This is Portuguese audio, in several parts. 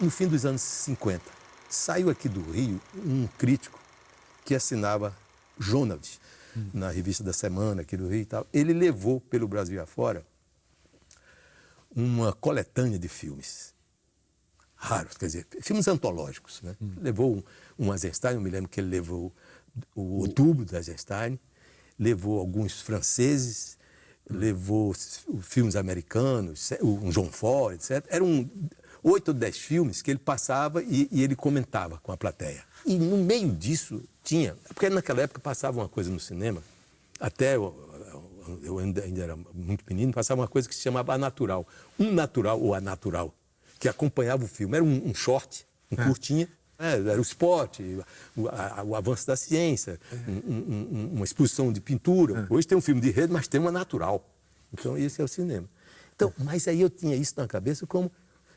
no fim dos anos 50, saiu aqui do Rio um crítico que assinava Ronald, na revista da Semana aqui do Rio e tal. Ele levou pelo Brasil afora uma coletânea de filmes raros, quer dizer, filmes antológicos, né? Levou um Eisenstein, eu me lembro que ele levou o Outubro da Eisenstein, levou alguns franceses, levou filmes americanos, um John Ford, etc. Eram 8 ou 10 filmes que ele passava e ele comentava com a plateia. E no meio disso tinha, porque naquela época passava uma coisa no cinema, até eu ainda era muito menino, passava uma coisa que se chamava Anatural. Um natural ou anatural, que acompanhava o filme. Era um short, curtinha, era o esporte, o avanço da ciência, uma exposição de pintura. Hoje tem um filme de rede, mas tem uma natural. Então, esse é o cinema. Então, mas aí eu tinha isso na cabeça como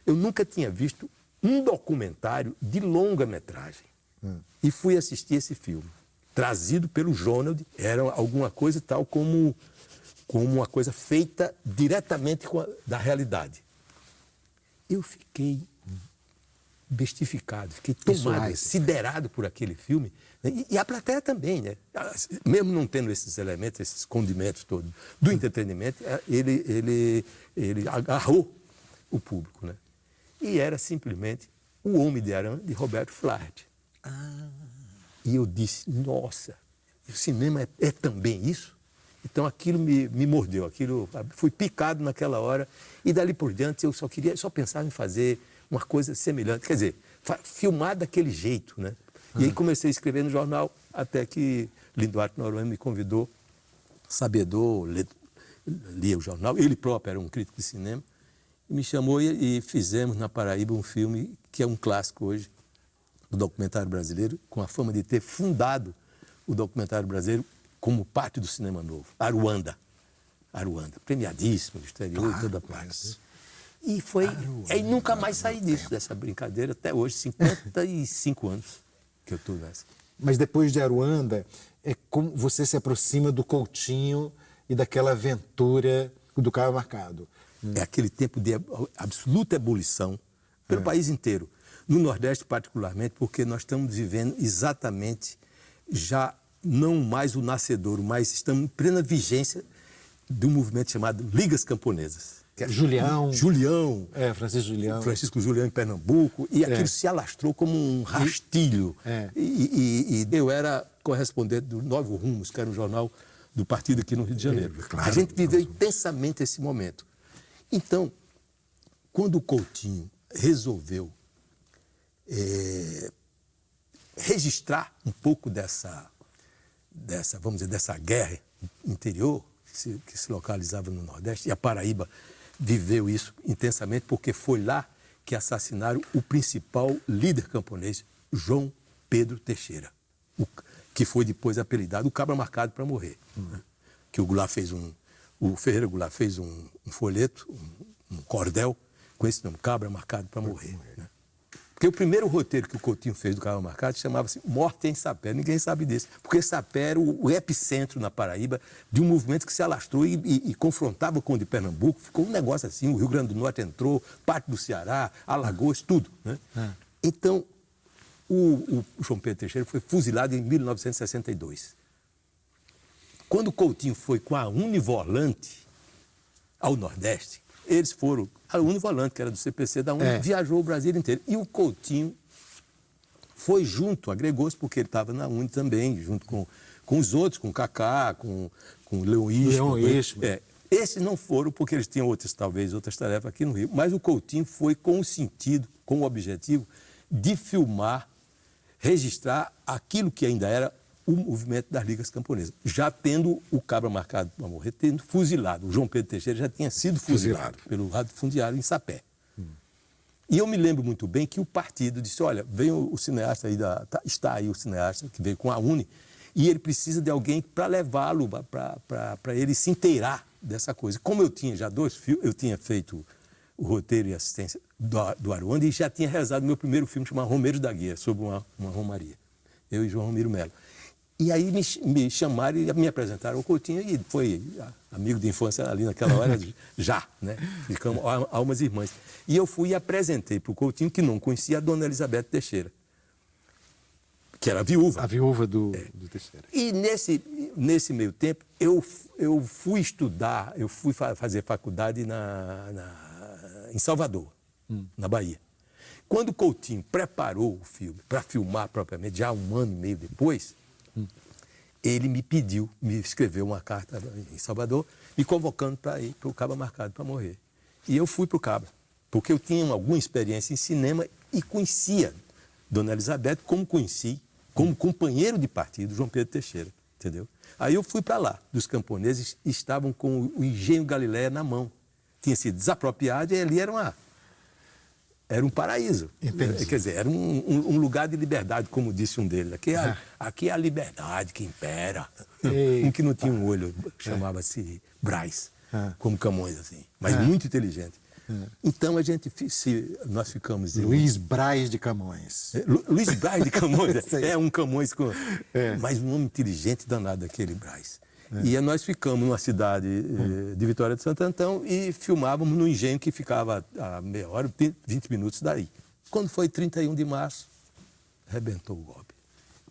eu nunca tinha visto um documentário de longa-metragem. E fui assistir esse filme, trazido pelo Ronald. Era alguma coisa tal como uma coisa feita diretamente da realidade. Eu fiquei bestificado, fiquei tomado, siderado por aquele filme. Né? E a plateia também, né? Mesmo não tendo esses elementos, esses condimentos todos do entretenimento, ele agarrou o público, né? E era simplesmente O Homem de Arã, de Roberto Flaherty. E eu disse, nossa, o cinema é também isso? Então aquilo me mordeu, fui picado naquela hora e dali por diante eu só pensava em fazer uma coisa semelhante, quer dizer, filmar daquele jeito, né? E aí comecei a escrever no jornal, até que Linduarte Noronha me convidou, sabedor, lia o jornal, ele próprio era um crítico de cinema, me chamou e fizemos na Paraíba um filme que é um clássico hoje, do documentário brasileiro, com a fama de ter fundado o documentário brasileiro como parte do cinema novo, Aruanda, premiadíssimo no exterior e toda parte. E foi, aí nunca mais saí dessa brincadeira, até hoje, 55 anos que eu estou nessa. Mas depois de Aruanda, é como você se aproxima do Coutinho e daquela aventura do Carro Marcado. É aquele tempo de absoluta ebulição pelo país inteiro. No Nordeste, particularmente, porque nós estamos vivendo exatamente, já não mais o nascedouro, mas estamos em plena vigência de um movimento chamado Ligas Camponesas. Que é Julião. Francisco Julião em Pernambuco. E aquilo se alastrou como um rastilho. E eu era correspondente do Novo Rumos, que era um jornal do partido aqui no Rio de Janeiro. Claro, a gente viveu intensamente esse momento. Então, quando o Coutinho resolveu registrar um pouco dessa, vamos dizer, dessa guerra interior que se localizava no Nordeste, e a Paraíba viveu isso intensamente, porque foi lá que assassinaram o principal líder camponês, João Pedro Teixeira, que foi depois apelidado o Cabra Marcado para morrer. Né? Que o Ferreira Goulart fez um folheto, um cordel, com esse nome, Cabra Marcado para morrer. Né? Porque o primeiro roteiro que o Coutinho fez do Carro Marcado chamava-se Morte em Sapé. Ninguém sabe disso. Porque Sapé era o epicentro na Paraíba de um movimento que se alastrou e confrontava com o de Pernambuco. Ficou um negócio assim, o Rio Grande do Norte entrou, parte do Ceará, Alagoas, tudo. Né? Então, o João Pedro Teixeira foi fuzilado em 1962. Quando o Coutinho foi com a Univolante ao Nordeste, eles foram, a Univolante, que era do CPC da Uni, viajou o Brasil inteiro. E o Coutinho foi junto, agregou-se, porque ele estava na Uni também, junto com os outros, com o Cacá, com o Leon Ishmo. Esses não foram, porque eles tinham outras tarefas aqui no Rio. Mas o Coutinho foi com o sentido, com o objetivo de filmar, registrar aquilo que ainda era o movimento das Ligas Camponesas. Já tendo o Cabra Marcado para morrer, tendo fuzilado. O João Pedro Teixeira já tinha sido fuzilado pelo latifundiário em Sapé. E eu me lembro muito bem que o partido disse, olha, vem o cineasta aí, está aí o cineasta que veio com a Uni, e ele precisa de alguém para levá-lo, para ele se inteirar dessa coisa. Como eu tinha já 2 filmes, eu tinha feito o roteiro e assistência do Aruanda e já tinha realizado meu primeiro filme chamado Romeiros da Guia, sobre uma romaria. Eu e João Ramiro Melo. E aí me chamaram e me apresentaram o Coutinho, e foi amigo de infância ali naquela hora, já, né? Ficamos almas irmãs. E eu fui e apresentei para o Coutinho, que não conhecia, a dona Elizabeth Teixeira, que era a viúva. A viúva do Teixeira. E nesse meio tempo, eu fui estudar, eu fui fazer faculdade em Salvador, na Bahia. Quando o Coutinho preparou o filme para filmar propriamente, já 1 ano e meio depois, ele me escreveu uma carta em Salvador, me convocando para ir para o Caba Marcado para morrer. E eu fui para o Caba, porque eu tinha alguma experiência em cinema e conhecia Dona Elizabeth como conheci, como companheiro de partido, João Pedro Teixeira, entendeu? Aí eu fui para lá, dos camponeses estavam com o engenho Galileia na mão. Tinha sido desapropriado e ali era um paraíso. Entendi. Quer dizer, era um lugar de liberdade, como disse um deles. Aqui é a liberdade que impera. Um que não tinha um olho, chamava-se Brás, como Camões, assim, mas muito inteligente. Então nós ficamos... Luiz Braz de Camões. Luiz Braz de Camões, um Camões mas um homem inteligente danado, aquele Braz. E nós ficamos numa cidade de Vitória de Santo Antão e filmávamos no engenho que ficava a meia hora, 20 minutos daí. Quando foi 31 de março, arrebentou o golpe.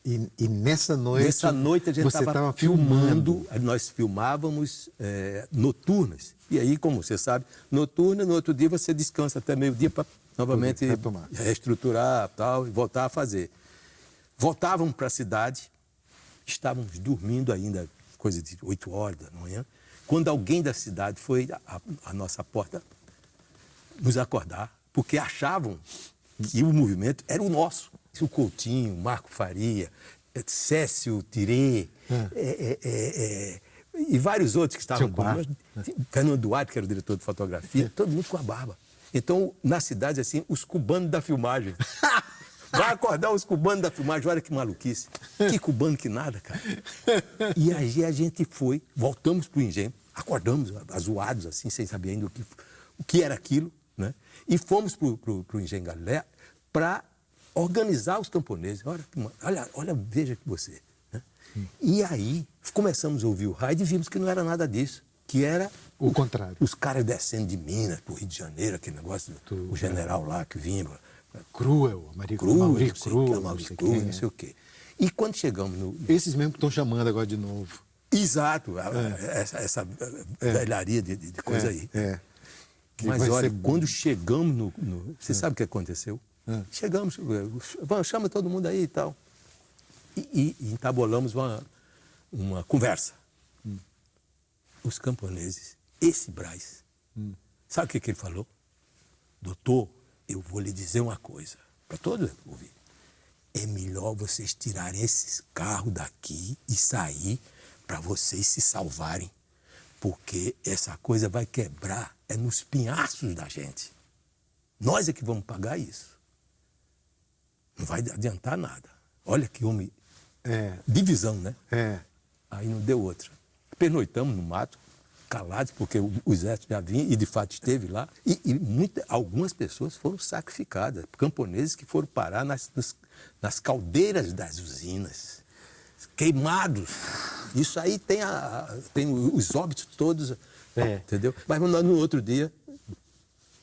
E nessa noite... Nessa noite a gente estava filmando, nós filmávamos noturnas. E aí, como você sabe, noturna, no outro dia você descansa até meio-dia para novamente reestruturar tal, e voltar a fazer. Voltávamos para a cidade, estávamos dormindo ainda, coisa de 8 horas da manhã, quando alguém da cidade foi à nossa porta nos acordar, porque achavam que o movimento era o nosso. O Coutinho, Marco Faria, Cécio Tirê, e vários outros que estavam com nós. Fernando Duarte, que era o diretor de fotografia, todo mundo com a barba. Então, na cidade, assim, os cubanos da filmagem. Vai acordar os cubanos da filmagem, olha que maluquice. Que cubano que nada, cara. E aí a gente voltamos para o engenho, acordamos azuados, assim, sem saber ainda o que era aquilo, né? E fomos para o engenho Galileia para organizar os camponeses. Olha, veja que você. Né? E aí começamos a ouvir o rádio e vimos que não era nada disso, que era o contrário. Os caras descendo de Minas para o Rio de Janeiro, aquele negócio o general lá que vinha. Cruel, Maurice Cruel, não sei o quê. E quando chegamos no... Esses mesmo que estão chamando agora de novo. Exato, essa velharia de coisa aí. Mas olha, quando chegamos Você sabe o que aconteceu? Chegamos, chama todo mundo aí e tal. E entabolamos uma conversa. Os camponeses, esse Braz, sabe o que ele falou? Doutor, eu vou lhe dizer uma coisa, para todos ouvir. É melhor vocês tirarem esses carros daqui e sair para vocês se salvarem. Porque essa coisa vai quebrar nos pinhaços da gente. Nós é que vamos pagar isso. Não vai adiantar nada. Olha que homem... Divisão, né? Aí não deu outra. Pernoitamos no mato, calados, porque o exército já vinha e de fato esteve lá. E algumas pessoas foram sacrificadas, camponeses que foram parar nas caldeiras das usinas, queimados. Isso aí tem os óbitos todos, entendeu? Mas no outro dia,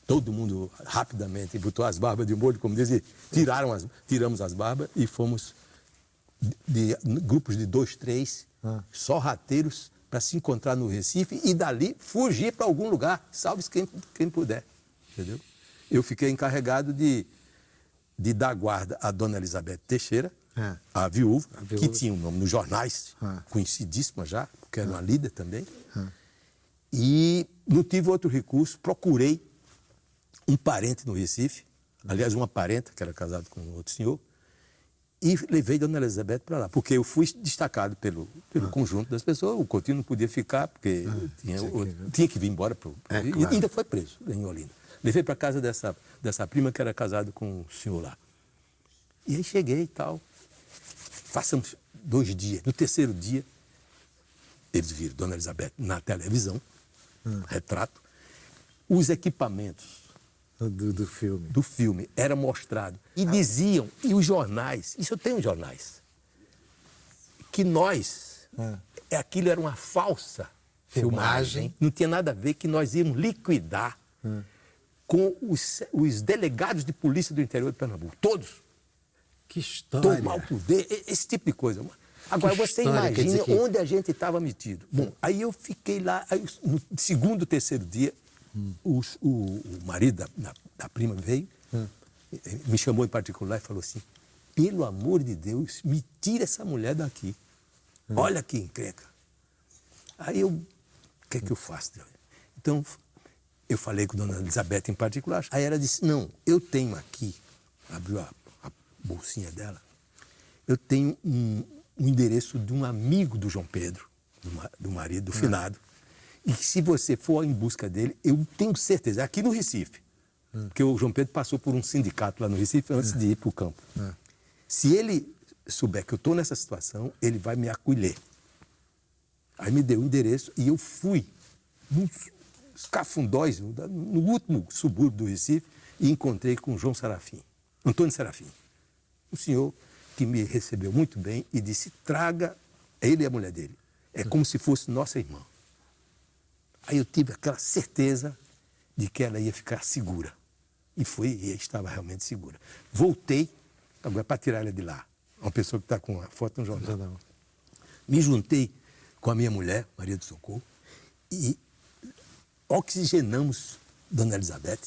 todo mundo rapidamente botou as barbas de molho, como dizem, tiramos as barbas e fomos de grupos de 2, 3, só rateiros, para se encontrar no Recife e dali fugir para algum lugar, salve-se quem puder, entendeu? Eu fiquei encarregado de dar guarda à dona Elizabeth Teixeira, a viúva, que tinha um nome nos jornais, conhecidíssima já, porque era uma líder também. E não tive outro recurso, procurei um parente no Recife, aliás, uma parenta, que era casada com outro senhor, e levei Dona Elizabeth para lá, porque eu fui destacado pelo conjunto das pessoas. O Coutinho não podia ficar, porque tinha que vir embora. E ainda foi preso em Olinda. Levei para casa dessa prima que era casada com o senhor lá. E aí cheguei e tal. Passamos 2 dias. No terceiro dia, eles viram Dona Elizabeth na televisão, retrato. Os equipamentos do filme era mostrado. E diziam, e os jornais, isso eu tenho jornais, que nós, aquilo era uma falsa filmagem, não tinha nada a ver, que nós íamos liquidar com os delegados de polícia do interior de Pernambuco, todos. Que história. Tomar o poder, esse tipo de coisa. Agora, você imagina onde a gente estava metido. Bom, aí eu fiquei lá, aí, no segundo, terceiro dia, o marido da prima veio, me chamou em particular e falou assim, pelo amor de Deus, me tira essa mulher daqui. Olha que encrenca. Aí o que é que eu faço? Então, eu falei com a dona Elizabeth em particular. Aí ela disse, não, eu tenho aqui, abriu a bolsinha dela, eu tenho um endereço de um amigo do João Pedro, do marido, do finado, e que se você for em busca dele, eu tenho certeza, aqui no Recife, porque o João Pedro passou por um sindicato lá no Recife antes de ir para o campo. Se ele souber que eu estou nessa situação, ele vai me acolher. Aí me deu o endereço e eu fui nos cafundóis, no último subúrbio do Recife, e encontrei com o João Serafim, Antônio Serafim. Um senhor que me recebeu muito bem e disse, traga ele e a mulher dele. É como se fosse nossa irmã. Aí eu tive aquela certeza de que ela ia ficar segura. E estava realmente segura. Voltei, agora para tirar ela de lá. Uma pessoa que está com a foto no jornal. Me juntei com a minha mulher, Maria do Socorro, e oxigenamos Dona Elizabeth.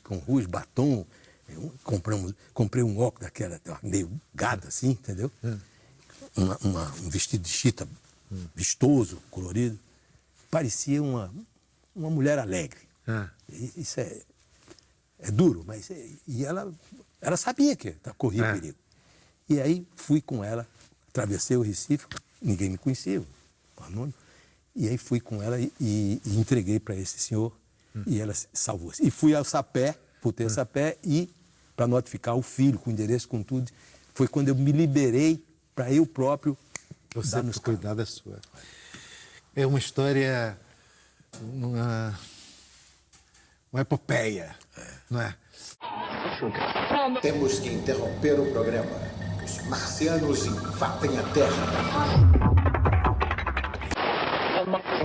Com rouge, batom. Comprei um óculos daquela, meio gado assim, entendeu? Um vestido de chita vistoso, colorido. Parecia uma mulher alegre. Isso é duro, mas... E ela sabia que corria perigo. E aí fui com ela, atravessei o Recife, ninguém me conhecia, o anônimo, e aí fui com ela e entreguei para esse senhor, e ela salvou-se. E fui ao Sapé, voltei ao Sapé, e para notificar o filho, com endereço, com tudo, foi quando eu me liberei para eu próprio dar nos cuidar da sua. É uma história, uma epopeia, não é? Temos que interromper o programa. Os marcianos invadem a Terra.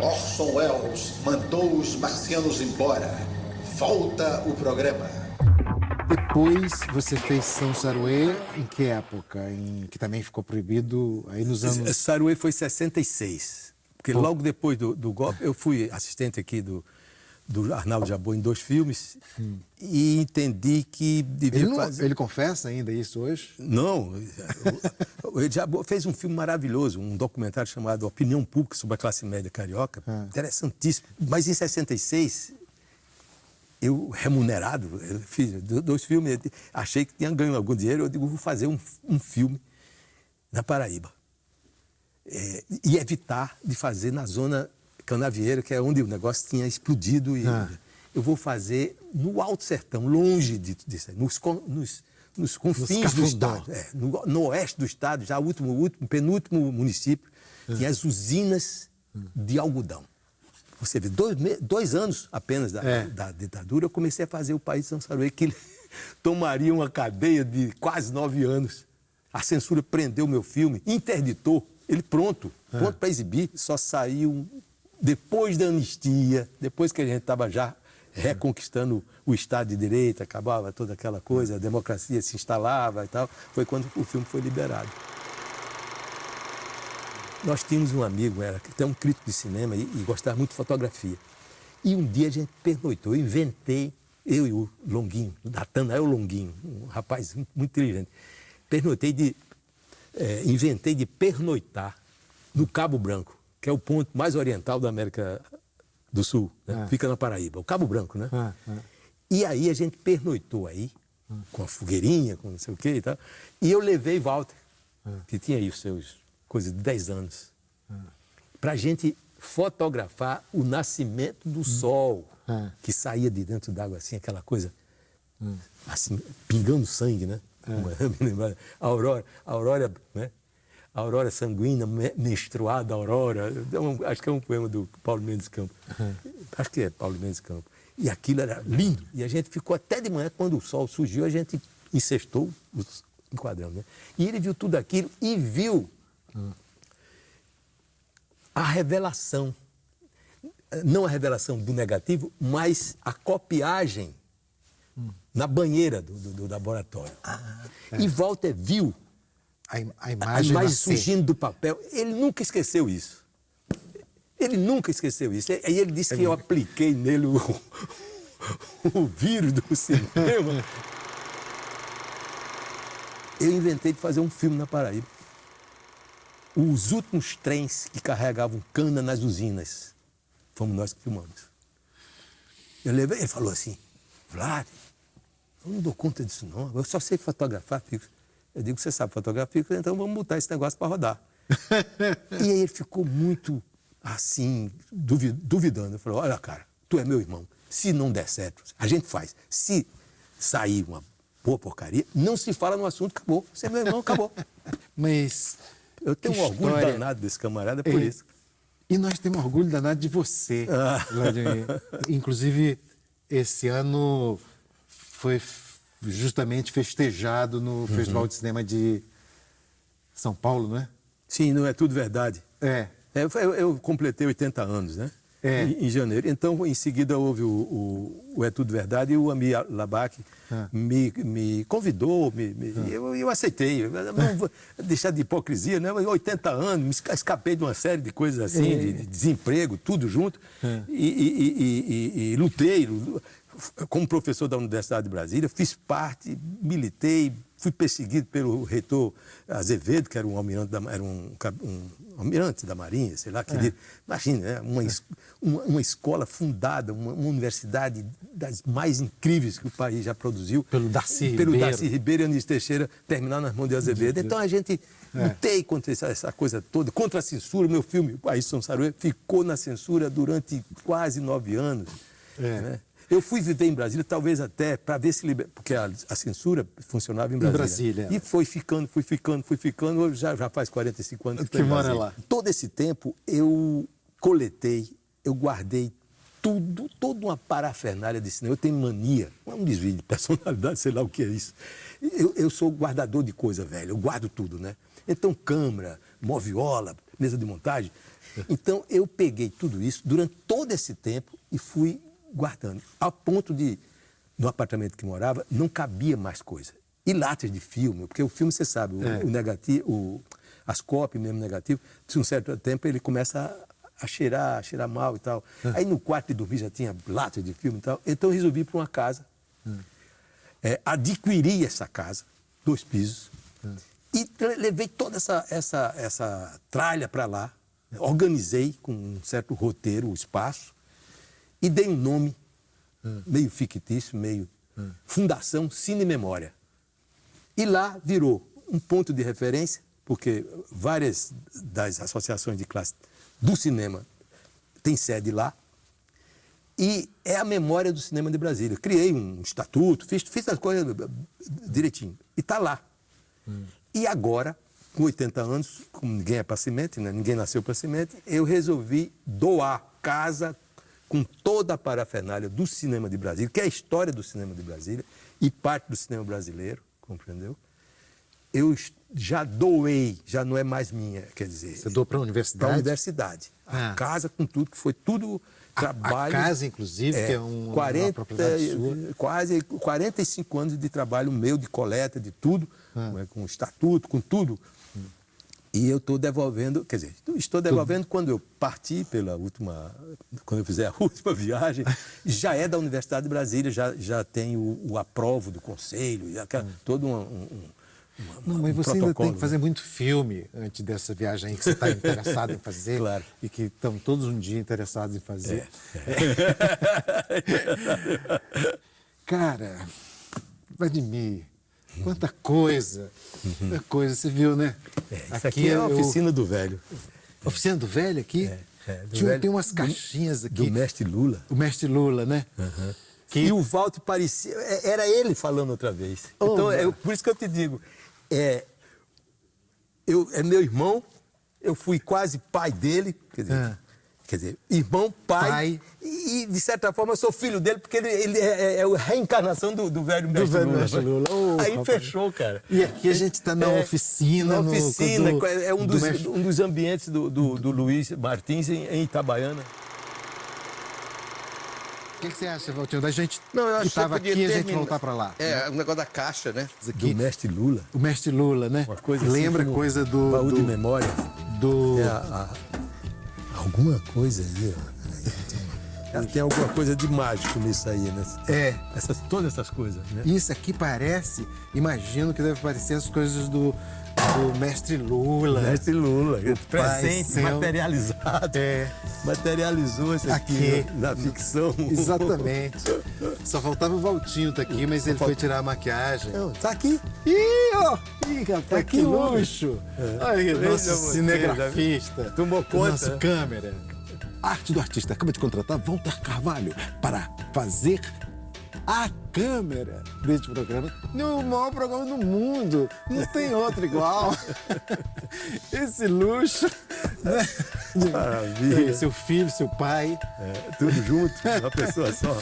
Orson Welles mandou os marcianos embora. Volta o programa. Depois você fez São Saruê em que época? Que também ficou proibido aí nos anos... Saruê foi em 66. Porque logo depois do golpe, eu fui assistente aqui do Arnaldo Jabbour em 2 filmes e entendi que devia fazer... Ele confessa ainda isso hoje? Não. O Jabbour fez um filme maravilhoso, um documentário chamado Opinião Pública sobre a classe média carioca. Interessantíssimo. Mas em 66... eu, remunerado, eu fiz 2 filmes, achei que tinha ganho algum dinheiro, eu digo, vou fazer um filme na Paraíba. E evitar de fazer na zona Canavieira, que é onde o negócio tinha explodido. Eu vou fazer no Alto Sertão, longe disso aí, nos confins do estado. No oeste do estado, já o penúltimo município, tinha as usinas de algodão. Você vê, 2 anos apenas da ditadura, eu comecei a fazer o País de São Saruê, que tomaria uma cadeia de quase 9 anos. A censura prendeu o meu filme, interditou, ele pronto para exibir. Só saiu depois da anistia, depois que a gente estava já reconquistando o Estado de Direito, acabava toda aquela coisa, a democracia se instalava e tal, foi quando o filme foi liberado. Nós tínhamos um amigo, era até um crítico de cinema e gostava muito de fotografia. E um dia a gente pernoitou, eu inventei, eu e o Longuinho, Natanael Longuinho, um rapaz muito inteligente, inventei de pernoitar no Cabo Branco, que é o ponto mais oriental da América do Sul, né? Fica na Paraíba, o Cabo Branco, né? E aí a gente pernoitou aí, com a fogueirinha, com não sei o quê e tal, e eu levei Walter, que tinha aí os seus... coisa de 10 anos, para a gente fotografar o nascimento do sol, que saía de dentro d'água assim, aquela coisa, assim, pingando sangue, né? A aurora, né? A aurora sanguínea, menstruada, aurora, acho que é um poema do Paulo Mendes Campos. Acho que é Paulo Mendes Campos. E aquilo era lindo. E a gente ficou até de manhã, quando o sol surgiu, a gente incestou enquadramos, né? E ele viu tudo aquilo e viu a revelação. Não a revelação do negativo, mas a copiagem na banheira do laboratório. E Walter viu a imagem surgindo do papel. Ele nunca esqueceu isso. Ele nunca esqueceu isso. Aí ele disse que eu apliquei nele o vírus do cinema. Eu inventei de fazer um filme na Paraíba. Os últimos trens que carregavam cana nas usinas. Fomos nós que filmamos. Eu levei, ele falou assim, Vlad, eu não dou conta disso não, eu só sei fotografar fixo. Eu digo, você sabe fotografar fixo, então vamos botar esse negócio para rodar. E aí ele ficou muito assim, duvidando. Eu falei, olha cara, tu é meu irmão, se não der certo, a gente faz. Se sair uma boa porcaria, não se fala no assunto, acabou. Você é meu irmão, acabou. Mas eu tenho um orgulho danado desse camarada por isso. E nós temos orgulho danado de você, Vladimir. Inclusive, esse ano foi justamente festejado no Festival de Cinema de São Paulo, não é? Sim, não é tudo verdade. Eu completei 80 anos, né? Em janeiro. Então, em seguida, houve o É Tudo Verdade e o Ami Labak me convidou, eu aceitei. Não vou deixar de hipocrisia, né? 80 anos, me escapei de uma série de coisas assim, de desemprego, tudo junto. E lutei como professor da Universidade de Brasília, fiz parte, militei, fui perseguido pelo reitor Azevedo, que era um almirante almirante da Marinha, sei lá, querido. Imagina, né? Uma escola fundada, uma universidade das mais incríveis que o país já produziu. Pelo Darcy Ribeiro e Anísio Teixeira, terminar nas mãos de Azevedo. Então a gente lutei contra essa coisa toda, contra a censura. Meu filme, O País São Saruê, ficou na censura durante quase 9 anos. Né? Eu fui viver em Brasília, talvez até, para ver se libera, porque a censura funcionava em Brasília. E fui ficando, hoje já faz 45 anos que mora lá. Todo esse tempo eu coletei, eu guardei toda uma parafernália de cinema. Eu tenho mania, um desvio de personalidade, sei lá o que é isso. Eu sou guardador de coisa, velho, eu guardo tudo, né? Então, câmera, moviola, mesa de montagem. Então, eu peguei tudo isso durante todo esse tempo e fui guardando, ao ponto de, no apartamento que morava, não cabia mais coisa. E latas de filme, porque o filme, você sabe, o negativo, as cópias mesmo negativo, de um certo tempo ele começa a cheirar mal e tal. Aí no quarto de dormir já tinha latas de filme e tal. Então eu resolvi ir para uma casa, adquiri essa casa, 2 pisos, e levei toda essa tralha para lá, organizei com um certo roteiro o espaço, e dei um nome meio fictício, meio Fundação Cine Memória. E lá virou um ponto de referência, porque várias das associações de classe do cinema têm sede lá, e é a memória do cinema de Brasília. Criei um estatuto, fiz as coisas direitinho, e está lá. E agora, com 80 anos, como ninguém é para semente, né? Ninguém nasceu para semente, eu resolvi doar casa com toda a parafernália do cinema de Brasília, que é a história do cinema de Brasília e parte do cinema brasileiro, compreendeu? Eu já doei, já não é mais minha, quer dizer... Você doou para a universidade? Para a universidade. A casa com tudo, que foi tudo trabalho... A casa, inclusive, que é uma propriedade sua. Quase 45 anos de trabalho meu, de coleta, de tudo, com estatuto, com tudo. E eu estou devolvendo, quer dizer, estou devolvendo quando eu parti quando eu fizer a última viagem, já é da Universidade de Brasília, já tem o aprovo do conselho, todo mas você ainda tem que fazer muito filme antes dessa viagem aí que você está interessado em fazer. Claro. E que estão todos um dia interessados em fazer. Cara, Vladimir, quanta coisa, você viu, né? Isso aqui é a oficina do velho. Oficina do velho aqui? Tem umas caixinhas aqui. Do mestre Lula. O mestre Lula, né? E o Walter parecia... Era ele falando outra vez. Então, por isso que eu te digo, é meu irmão, eu fui quase pai dele, quer dizer, Quer dizer, irmão, pai. E, de certa forma, eu sou filho dele, porque ele é a reencarnação do velho mestre Lula. Oh, aí rapaz. Fechou, cara. E aqui a gente está na oficina. Na oficina, é um mestre... dos ambientes do Luiz Martins em Itabaiana. O que você acha, Valtinho, da gente Não, eu que acho estava que aqui a gente voltar para lá? O negócio da caixa, né? Do mestre Lula. O mestre Lula, né? Uma coisa lembra assim, coisa do... baú de memória. Alguma coisa aí, ó. Tem alguma coisa de mágico nisso aí, né? Todas essas coisas, né? Isso aqui parece, imagino que deve parecer as coisas do mestre Lula. Mestre Lula, presente, céu. materializado. Materializou isso aqui na ficção. Exatamente. Só faltava o Valtinho tá aqui, mas ele foi tirar a maquiagem. Não, tá aqui. Ih, ó! Ih, rapaz, que luxo! Aí, nosso você, cinegrafista. Tomou conta. Nosso câmera. Arte do artista acaba de contratar Walter Carvalho para fazer a câmera deste programa. No maior programa do mundo. Não tem outro igual. Esse luxo. Né? Maravilha. Seu filho, seu pai. Tudo junto, uma pessoa só.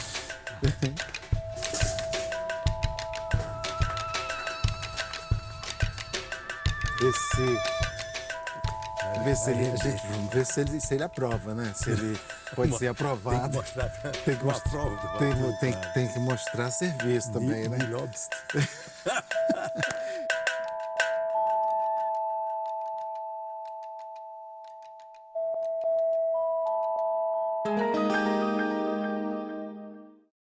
Vamos ver se ele aprova, né? Se ele pode ser aprovado. Tem que mostrar serviço também, né?